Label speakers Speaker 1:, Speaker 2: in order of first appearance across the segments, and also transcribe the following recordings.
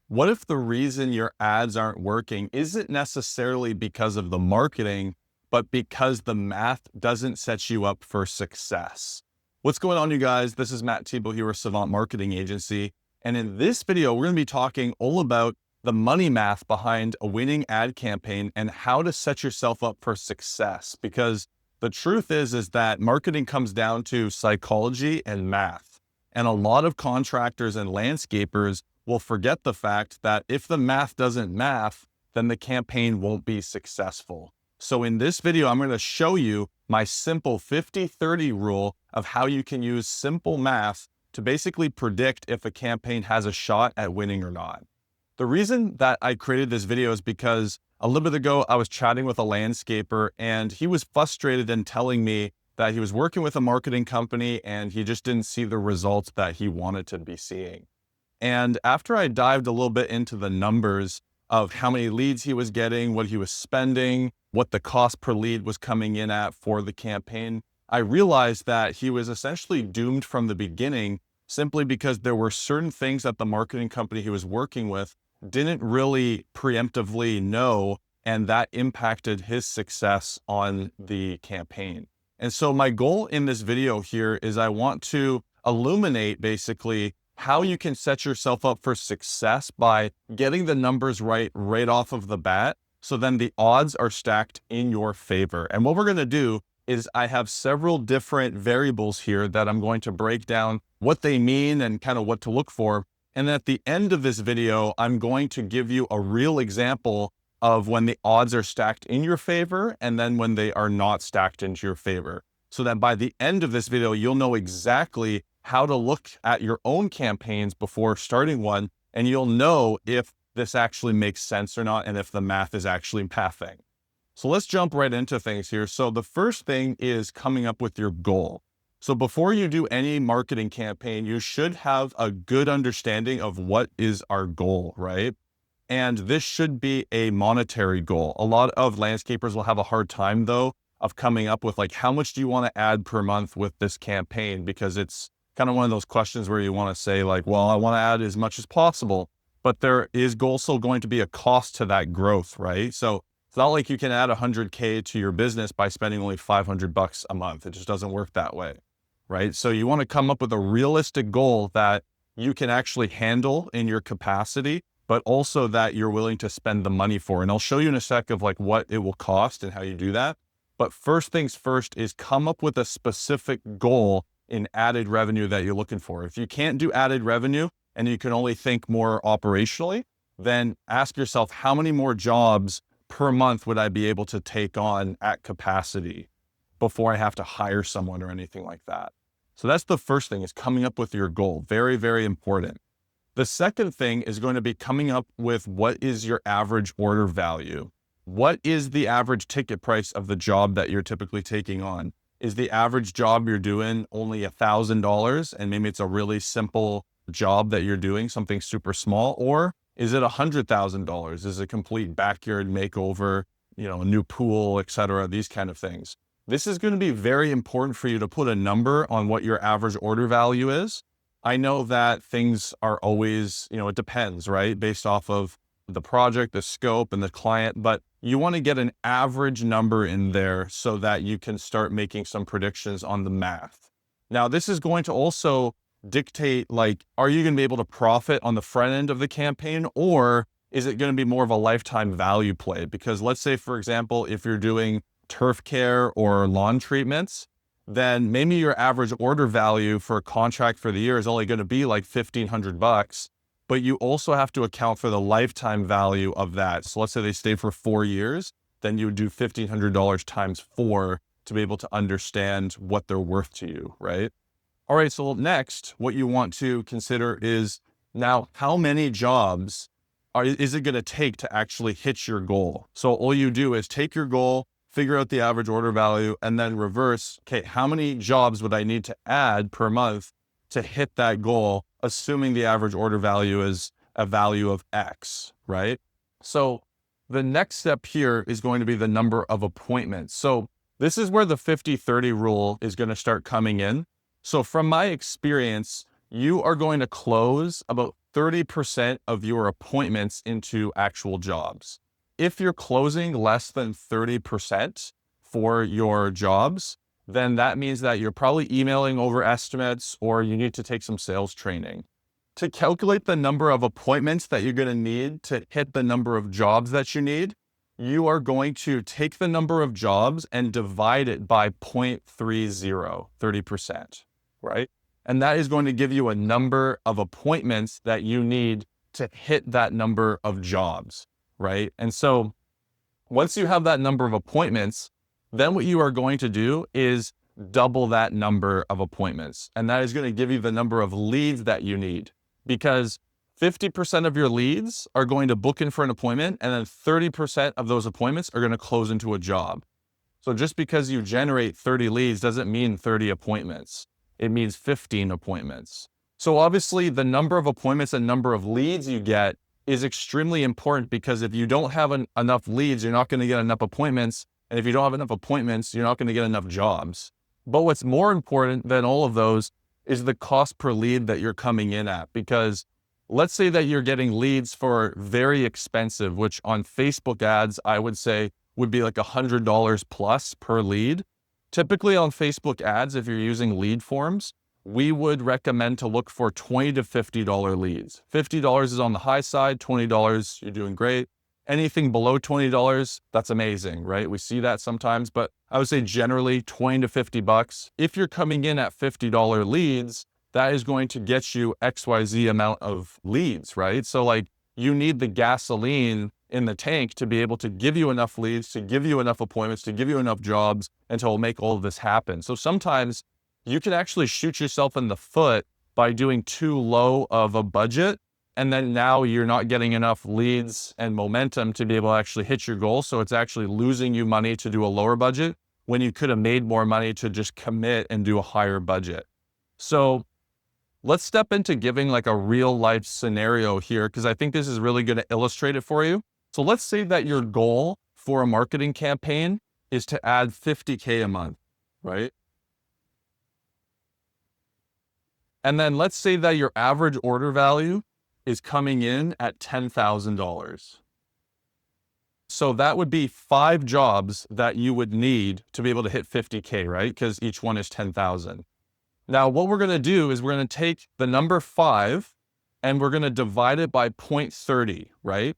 Speaker 1: What if the reason your ads aren't working isn't necessarily because of the marketing, but because the math doesn't set you up for success? What's going on, you guys? This is Matt Thibeau here with Savant Marketing Agency. And in this video, we're going to be talking all about the money math behind a winning ad campaign and how to set yourself up for success. Because the truth is that marketing comes down to psychology and math. And a lot of contractors and landscapers will forget the fact that if the math doesn't math, then the campaign won't be successful. So in this video, I'm going to show you my simple 50-30 rule of how you can use simple math to basically predict if a campaign has a shot at winning or not. The reason that I created this video is because a little bit ago, I was chatting with a landscaper and he was frustrated in telling me that he was working with a marketing company and he just didn't see the results that he wanted to be seeing. And after I dived a little bit into the numbers of how many leads he was getting, what he was spending, what the cost per lead was coming in at for the campaign, I realized that he was essentially doomed from the beginning simply because there were certain things that the marketing company he was working with didn't really preemptively know, and that impacted his success on the campaign. And so my goal in this video here is I want to illuminate basically how you can set yourself up for success by getting the numbers right off of the bat. So then the odds are stacked in your favor. And what we're going to do is I have several different variables here that I'm going to break down what they mean and kind of what to look for. And at the end of this video, I'm going to give you a real example of when the odds are stacked in your favor and then when they are not stacked into your favor. So that by the end of this video, you'll know exactly how to look at your own campaigns before starting one, and you'll know if this actually makes sense or not, and if the math is actually mathing. So let's jump right into things here. So the first thing is coming up with your goal. So before you do any marketing campaign, you should have a good understanding of what is our goal, right? And this should be a monetary goal. A lot of landscapers will have a hard time though of coming up with like, how much do you want to add per month with this campaign? Because it's kind of one of those questions where you want to say like, well, I want to add as much as possible, but there is also going to be a cost to that growth, right? So it's not like you can add 100K to your business by spending only $500 a month. It just doesn't work that way, right? So you want to come up with a realistic goal that you can actually handle in your capacity, but also that you're willing to spend the money for. And I'll show you in a sec of like what it will cost and how you do that. But first things first is come up with a specific goal in added revenue that you're looking for. If you can't do added revenue and you can only think more operationally, then ask yourself, how many more jobs per month would I be able to take on at capacity before I have to hire someone or anything like that? So that's the first thing, is coming up with your goal. Very, very important. The second thing is going to be coming up with what is your average order value. What is the average ticket price of the job that you're typically taking on? Is the average job you're doing only $1,000 and maybe it's a really simple job that you're doing, something super small? Or is it $100,000? Is it a complete backyard makeover, a new pool, etc., these kind of things? This is going to be very important for you to put a number on what your average order value is. I know that things are always, it depends, right? Based off of the project, the scope, and the client, but you want to get an average number in there so that you can start making some predictions on the math. Now, this is going to also dictate, like, are you going to be able to profit on the front end of the campaign, or is it going to be more of a lifetime value play? Because let's say, for example, if you're doing turf care or lawn treatments, then maybe your average order value for a contract for the year is only going to be like $1,500. But you also have to account for the lifetime value of that. So let's say they stay for 4 years, then you would do $1,500 times 4 to be able to understand what they're worth to you, right? All right, so next, what you want to consider is now how many jobs is it going to take to actually hit your goal? So all you do is take your goal, figure out the average order value, and then reverse, okay, how many jobs would I need to add per month to hit that goal, assuming the average order value is a value of X, right? So the next step here is going to be the number of appointments. So this is where the 50-30 rule is going to start coming in. So from my experience, you are going to close about 30% of your appointments into actual jobs. If you're closing less than 30% for your jobs, then that means that you're probably emailing over estimates or you need to take some sales training. To calculate the number of appointments that you're going to need to hit the number of jobs that you need, you are going to take the number of jobs and divide it by 0.30, 30%, right? And that is going to give you a number of appointments that you need to hit that number of jobs, right? And so once you have that number of appointments, then what you are going to do is double that number of appointments. And that is going to give you the number of leads that you need, because 50% of your leads are going to book in for an appointment, and then 30% of those appointments are going to close into a job. So just because you generate 30 leads doesn't mean 30 appointments. It means 15 appointments. So obviously the number of appointments and number of leads you get is extremely important, because if you don't have enough leads, you're not going to get enough appointments. And if you don't have enough appointments, you're not going to get enough jobs. But what's more important than all of those is the cost per lead that you're coming in at. Because let's say that you're getting leads for very expensive, which on Facebook ads, I would say would be like $100 plus per lead. Typically on Facebook ads, if you're using lead forms, we would recommend to look for $20 to $50 leads. $50 is on the high side, $20, you're doing great. Anything below $20, that's amazing, right? We see that sometimes, but I would say generally 20 to 50 bucks. If you're coming in at $50 leads, that is going to get you XYZ amount of leads, right? So like you need the gasoline in the tank to be able to give you enough leads, to give you enough appointments, to give you enough jobs, and to make all of this happen. So sometimes you can actually shoot yourself in the foot by doing too low of a budget. And then now you're not getting enough leads and momentum to be able to actually hit your goal. So it's actually losing you money to do a lower budget when you could have made more money to just commit and do a higher budget. So let's step into giving like a real life scenario here, because I think this is really going to illustrate it for you. So let's say that your goal for a marketing campaign is to add 50K a month, right? And then let's say that your average order value is coming in at $10,000. So that would be 5 jobs that you would need to be able to hit 50K, right? Because each one is 10,000. Now, what we're going to do is we're going to take the number 5 and we're going to divide it by 0.30, right?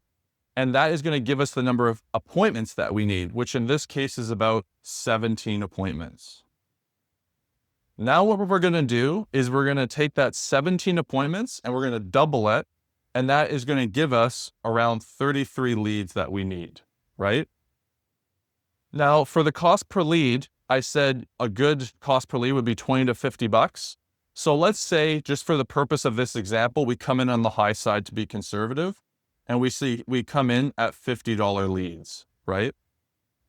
Speaker 1: And that is going to give us the number of appointments that we need, which in this case is about 17 appointments. Now, what we're going to do is we're going to take that 17 appointments and we're going to double it. And that is going to give us around 33 leads that we need, right? Now, for the cost per lead, I said a good cost per lead would be 20 to 50 bucks. So let's say, just for the purpose of this example, we come in on the high side to be conservative, and we come in at $50 leads, right?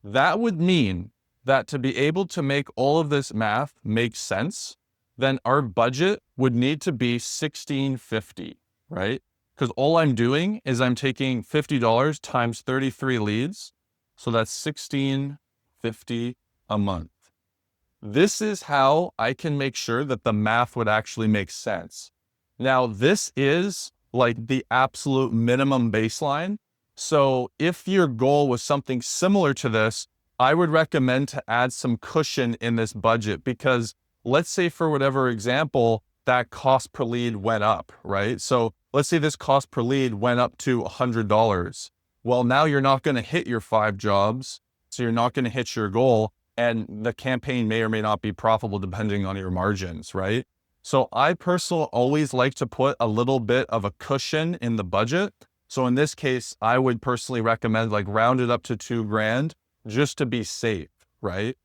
Speaker 1: That would mean that to be able to make all of this math make sense, then our budget would need to be $1,650, right? Because all I'm doing is I'm taking $50 times 33 leads. So that's $1,650 a month. This is how I can make sure that the math would actually make sense. Now, this is like the absolute minimum baseline. So if your goal was something similar to this, I would recommend to add some cushion in this budget, because let's say for whatever example, that cost per lead went up, right? So let's say this cost per lead went up to $100. Well, now you're not going to hit your 5 jobs. So you're not going to hit your goal, and the campaign may or may not be profitable depending on your margins, right? So I personally always like to put a little bit of a cushion in the budget. So in this case, I would personally recommend like round it up to $2,000 just to be safe, right?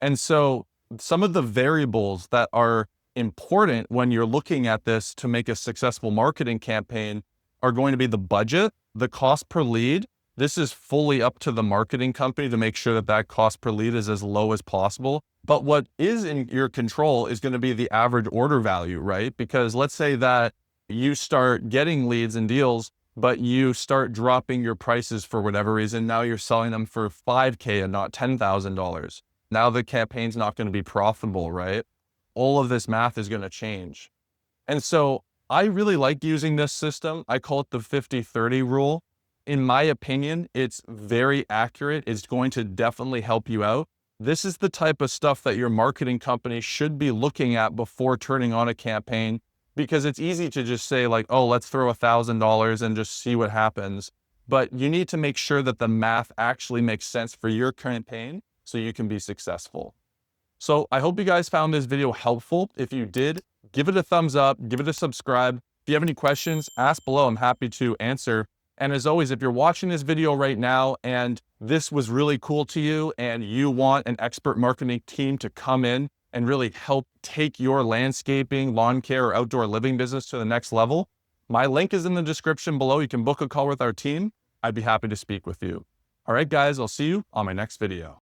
Speaker 1: And so some of the variables that are important when you're looking at this to make a successful marketing campaign are going to be the budget, the cost per lead. This is fully up to the marketing company to make sure that that cost per lead is as low as possible. But what is in your control is going to be the average order value, right? Because let's say that you start getting leads and deals, but you start dropping your prices for whatever reason. Now you're selling them for $5K and not $10,000. Now the campaign's not going to be profitable, right? All of this math is going to change. And so I really like using this system. I call it the 50-30 rule. In my opinion, it's very accurate. It's going to definitely help you out. This is the type of stuff that your marketing company should be looking at before turning on a campaign, because it's easy to just say like, oh, let's throw $1,000 and just see what happens. But you need to make sure that the math actually makes sense for your campaign so you can be successful. So I hope you guys found this video helpful. If you did, give it a thumbs up, give it a subscribe. If you have any questions, ask below. I'm happy to answer. And as always, if you're watching this video right now and this was really cool to you and you want an expert marketing team to come in and really help take your landscaping, lawn care, or outdoor living business to the next level, my link is in the description below. You can book a call with our team. I'd be happy to speak with you. All right, guys, I'll see you on my next video.